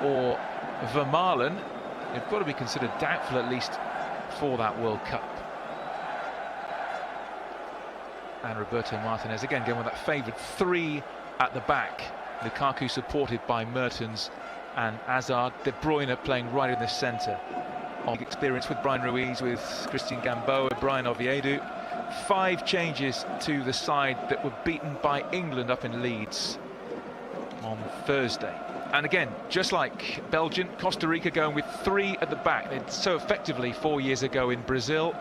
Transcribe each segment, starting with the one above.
or Vermaelen, they've got to be considered doubtful at least for that World Cup. And Roberto Martinez again going with that favoured three at the back. Lukaku supported by Mertens and Hazard. De Bruyne playing right in the centre. Experience with Brian Ruiz, with Christian Gamboa, Brian Oviedo. 5 changes to the side that were beaten by England up in Leeds on Thursday. And again, just like Belgium, Costa Rica going with 3 at the back. They did so effectively 4 years ago in Brazil.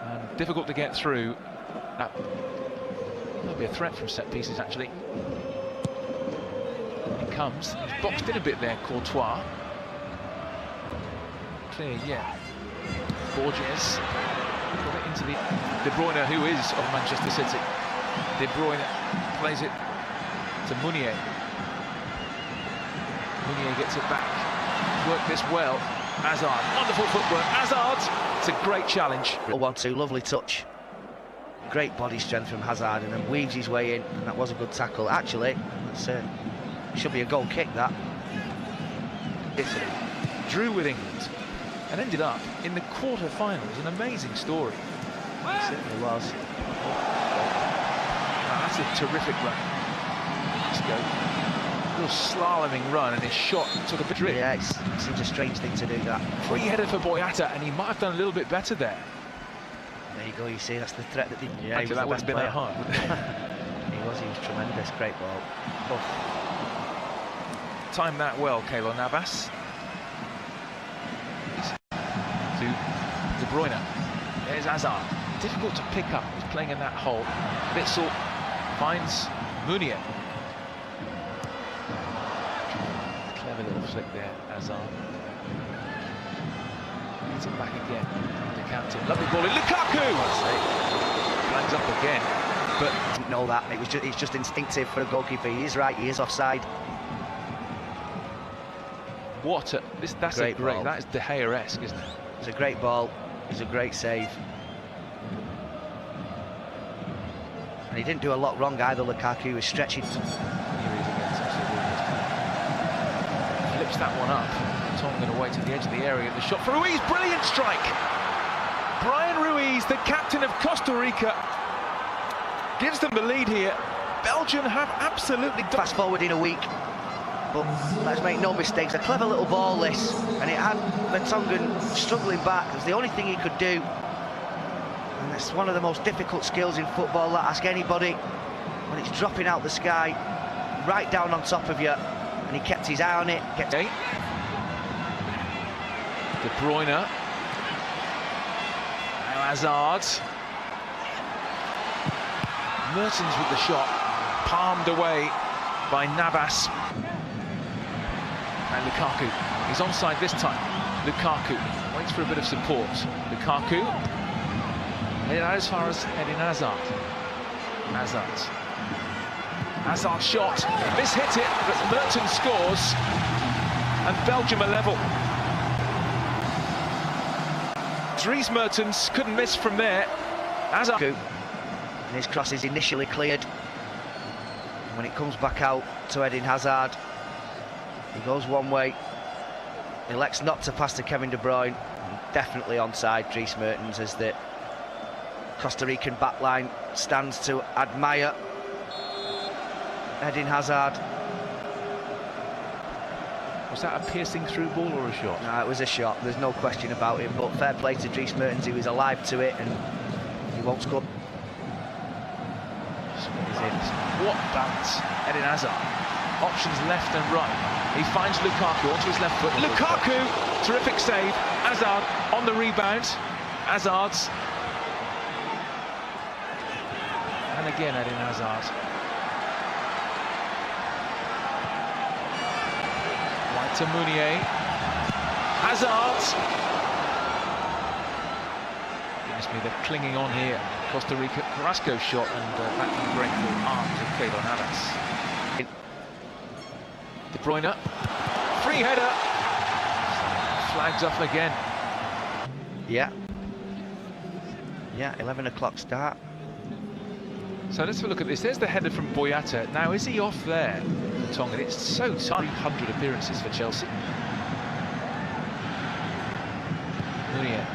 And difficult to get through. That'll be a threat from set pieces, actually. It comes. He's boxed in a bit there, Courtois. Clear, yeah. Borges. Got it into the De Bruyne, who is of Manchester City. De Bruyne plays it to Meunier. Meunier gets it back. Worked this well. Hazard, wonderful footwork. Hazard, it's a great challenge. 1-2, lovely touch. Great body strength from Hazard, and then weaves his way in, and that was a good tackle. Actually, it should be a goal kick, that. Italy drew with England and ended up in the quarter-finals. An amazing story. It certainly was. Wow, that's a terrific run. Let's go. Little slaloming run, and his shot took a bit drip. Yeah, it seems a strange thing to do, that. Free-header for Boyata, and he might have done a little bit better there. There you go, you see, that's the threat that he... Yeah, that wouldn't have been that hard. he was tremendous, great ball. Oh. Timed that well, Keylor Navas. To De Bruyne. There's Hazard. Difficult to pick up. He's playing in that hole. Witsel finds Meunier. Clever little flick there, Hazard. Gets it back again. The captain. Lovely ball in. Lukaku! Flags up again. But didn't know that. It's just instinctive for a goalkeeper. He is right. He is offside. What a... That's great a great... ball. That is De Gea-esque, isn't it? It's a great ball. It's a great save. And he didn't do a lot wrong either, Lukaku. He was stretching. Here he is again. Flips that one up. Tongan away to the edge of the area. The shot for Ruiz. Brilliant strike. Brian Ruiz, the captain of Costa Rica, gives them the lead here. Belgium have absolutely... Fast forward in a week. But let's make no mistakes, a clever little ball this, and it had Tongan struggling back. It's the only thing he could do, and it's one of the most difficult skills in football. Ask anybody. When it's dropping out the sky, right down on top of you, and he kept his eye on it. De Bruyne. Now Hazard. Mertens with the shot, palmed away by Navas. And Lukaku, he's onside this time. Lukaku waits for a bit of support. Lukaku, headed out as far as Eden Hazard. Hazard shot, this hit it, but Mertens scores, and Belgium are level. Dries Mertens couldn't miss from there. Hazard. And his cross is initially cleared. And when it comes back out to Eden Hazard, he goes one way, elects not to pass to Kevin De Bruyne. Definitely onside, Dries Mertens, as the Costa Rican backline stands to admire Eden Hazard. Was that a piercing through ball or a shot? No, it was a shot, there's no question about it, but fair play to Dries Mertens, he was alive to it, and he won't score. What balance, Eden Hazard. Options left and right. He finds Lukaku onto his left foot. Lukaku, terrific save. Hazard on the rebound. Hazard's. And again, Eden Hazard. White to Meunier. Hazard. Gives me the clinging on here. Costa Rica, Carrasco's shot, and back to the grateful arms of Keylor Navas. De Bruyne, free header, flags up again. Yeah, 11 o'clock start. So let's have a look at this. There's the header from Boyata. Now, is he off there? Tongan. It's so tight. 100 appearances for Chelsea. Nunez,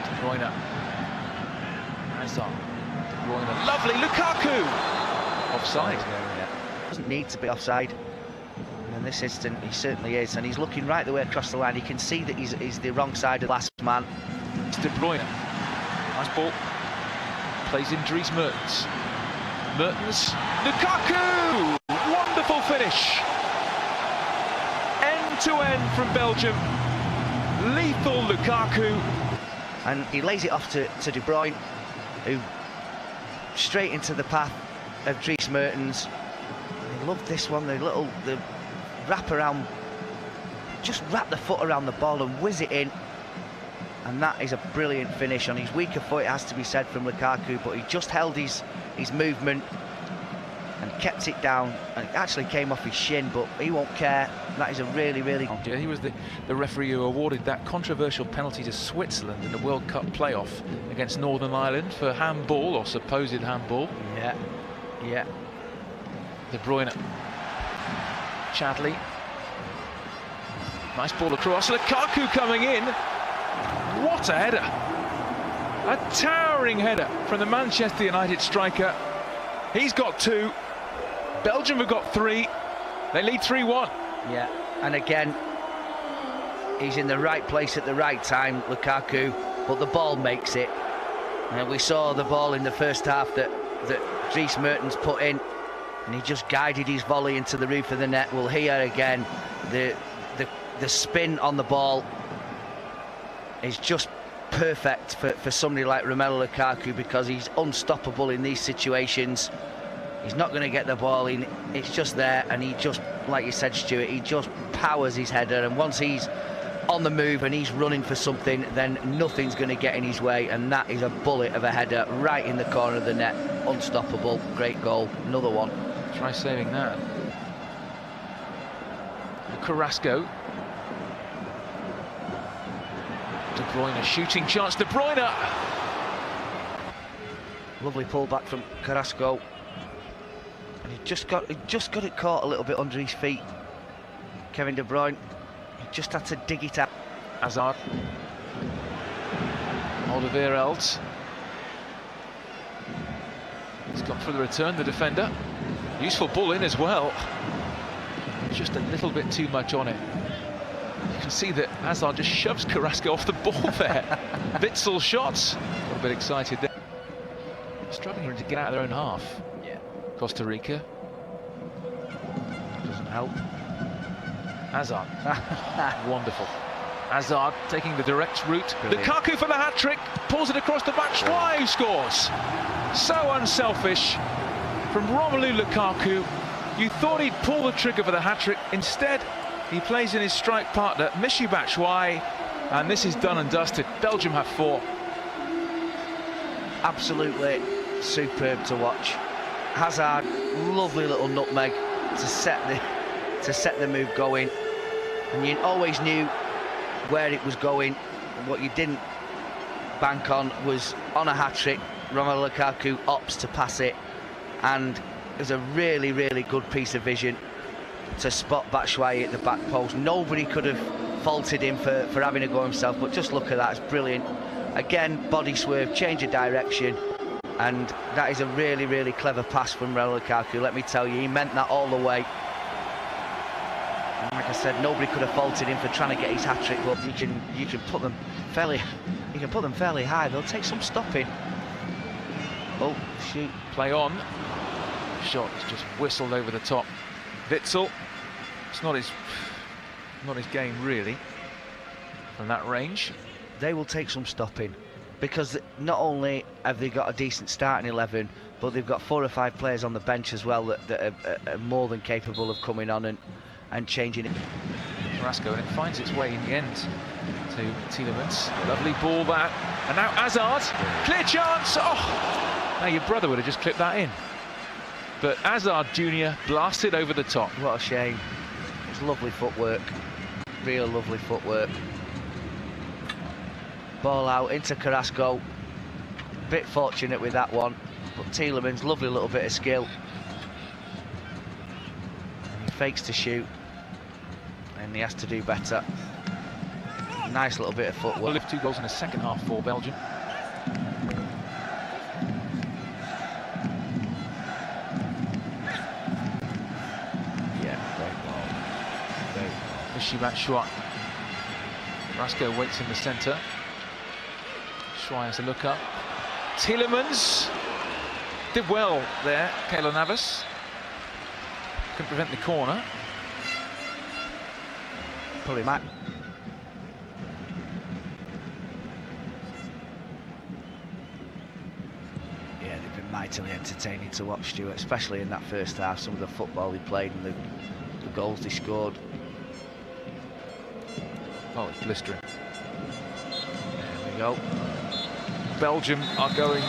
De Bruyne, Hazard, De Bruyne, lovely, Lukaku! Offside. Doesn't need to be offside. And in this instant, he certainly is, and he's looking right the way across the line. You can see that he's the wrong side of the last man. It's De Bruyne. Nice ball. Plays in Dries Mertens. Mertens, Lukaku! Wonderful finish. End to end from Belgium. Lethal Lukaku. And he lays it off to De Bruyne, who straight into the path of Dries Mertens. I love this one, the wrap around, just wrap the foot around the ball and whiz it in. And that is a brilliant finish on his weaker foot, it has to be said, from Lukaku, but he just held his movement and kept it down, and it actually came off his shin, but he won't care. That is a really, really... Yeah, he was the referee who awarded that controversial penalty to Switzerland in the World Cup playoff against Northern Ireland for handball, or supposed handball. Yeah. De Bruyne. Chadley. Nice ball across. Lukaku coming in. What a header. A towering header from the Manchester United striker. He's got 2. Belgium have got 3. They lead 3-1. Yeah, and again, he's in the right place at the right time, Lukaku, but the ball makes it. And we saw the ball in the first half that Dries Mertens put in, and he just guided his volley into the roof of the net. Well, here again, the spin on the ball is just perfect for somebody like Romelu Lukaku, because he's unstoppable in these situations. He's not going to get the ball in, it's just there, and he just, like you said, Stuart, he just powers his header, and once he's on the move and he's running for something, then nothing's going to get in his way, and that is a bullet of a header right in the corner of the net. Unstoppable. Great goal. Another one. Try saving that. Carrasco. De Bruyne, shooting chance. De Bruyne. Lovely pullback from Carrasco, and he just got it caught a little bit under his feet. Kevin De Bruyne, he just had to dig it out. Hazard. Alderweireld. He's gone for the return, the defender. Useful ball in as well. Just a little bit too much on it. You can see that Hazard just shoves Carrasco off the ball there. Witzel shots. A little bit excited there. Struggling to get out of their own half. Yeah. Costa Rica. Doesn't help. Hazard. Wonderful. Hazard taking the direct route. Brilliant. Lukaku for the hat-trick. Pulls it across the back. Schwei scores. So unselfish from Romelu Lukaku. You thought he'd pull the trigger for the hat-trick. Instead, he plays in his strike partner, Michy Batshuayi, and this is done and dusted. Belgium have 4. Absolutely superb to watch. Hazard, lovely little nutmeg to set the move going, and you always knew where it was going. What you didn't bank on was on a hat-trick. Romelu Lukaku opts to pass it, and there's a really, really good piece of vision to spot Batshuayi at the back post. Nobody could have faulted him for having a go himself, but just look at that, it's brilliant. Again, body swerve, change of direction, and that is a really, really clever pass from Romelu Lukaku. Let me tell you, he meant that all the way. And like I said, nobody could have faulted him for trying to get his hat-trick, but you can put them fairly high. They'll take some stopping. Oh, shoot. Play on. Shot is just whistled over the top. Witzel. It's not his game really from that range. They will take some stopping, because not only have they got a decent starting 11, but they've got 4 or 5 players on the bench as well that are more than capable of coming on and changing it. Carrasco, and it finds its way in the end to Tielemans. Lovely ball that, and now Hazard. Clear chance. Oh, now your brother would have just clipped that in. But Hazard Jr. blasted over the top. What a shame. It's lovely footwork. Real lovely footwork. Ball out into Carrasco. Bit fortunate with that one. But Tielemans, lovely little bit of skill. fakes to shoot, and he has to do better. Nice little bit of footwork. Will lift 2 goals in the second half for Belgium. Yeah, great ball. Great ball. Ishibat Schwa. Rasco waits in the centre. Schwa has a look up. Tielemans did well there. Keylor Navas couldn't prevent the corner. Probably might. Yeah, they've been mightily entertaining to watch, Stuart, especially in that first half. Some of the football they played and the goals they scored. Oh, it's blistering. There we go. Belgium are going